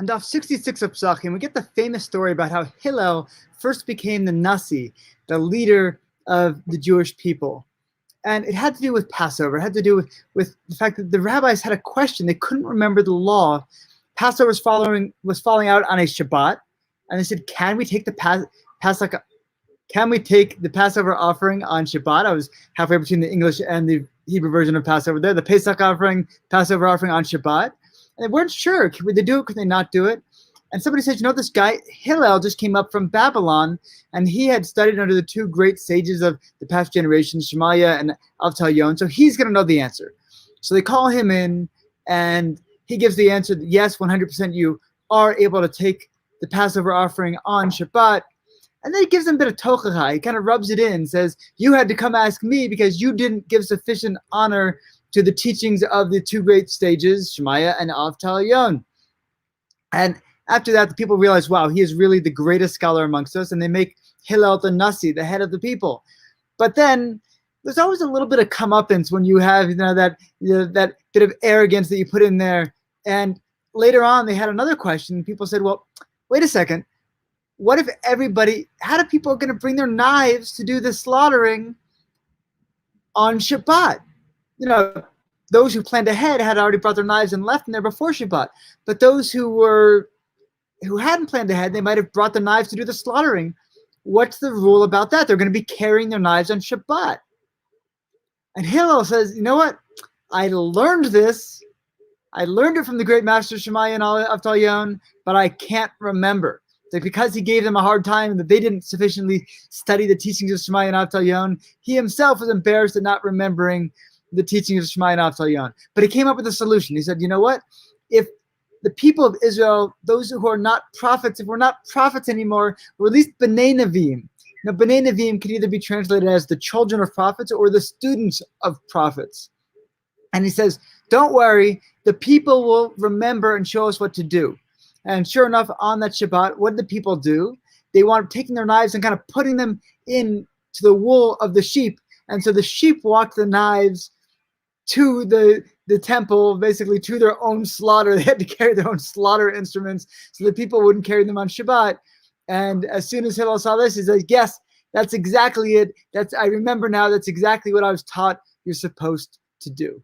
On Daf 66 of Pesachim, we get the famous story about how Hillel first became the Nasi, the leader of the Jewish people. And it had to do with Passover. It had to do with the fact that the rabbis had a question. They couldn't remember the law. Passover was falling out on a Shabbat. And they said, can we take the Passover offering on Shabbat? I was halfway between the English and the Hebrew version of Passover there. The Passover offering on Shabbat. And they weren't sure. Could they do it? Could they not do it? And somebody said, this guy, Hillel, just came up from Babylon, and he had studied under the two great sages of the past generation, Shemaiah and Avtal, so he's going to know the answer. So they call him in, and he gives the answer that, yes, 100% you are able to take the Passover offering on Shabbat. And then he gives them a bit of tochacha. He kind of rubs it in, says, you had to come ask me because you didn't give sufficient honor to the teachings of the two great sages, Shemaiah and Avtal. And after that, the people realize, wow, he is really the greatest scholar amongst us, and they make Hillel the Nasi, the head of the people. But then there's always a little bit of comeuppance when you have that bit of arrogance that you put in there. And later on, they had another question. People said, well, wait a second. What if how do people going to bring their knives to do the slaughtering on Shabbat? Those who planned ahead had already brought their knives and left them there before Shabbat. But those who hadn't planned ahead, they might have brought the knives to do the slaughtering. What's the rule about that? They're going to be carrying their knives on Shabbat. And Hillel says, you know what? I learned this. I learned it from the great master Shemaiah and Avtal, but I can't remember. That because he gave them a hard time and that they didn't sufficiently study the teachings of Shemaiah and Avtal, he himself was embarrassed at not remembering the teachings of Shemaiah and Avtal. But he came up with a solution. He said, you know what? If the people of Israel, those who are not prophets, if we're not prophets anymore, we're at least B'nai Nevi'im. Now, B'nai Nevi'im can either be translated as the children of prophets or the students of prophets. And he says, don't worry, the people will remember and show us what to do. And sure enough, on that Shabbat, what did the people do? They wound up taking their knives and kind of putting them into the wool of the sheep. And so the sheep walked the knives to the temple, basically to their own slaughter. They had to carry their own slaughter instruments so that people wouldn't carry them on Shabbat. And as soon as Hillel saw this, he said, yes, that's exactly it. I remember now, that's exactly what I was taught you're supposed to do.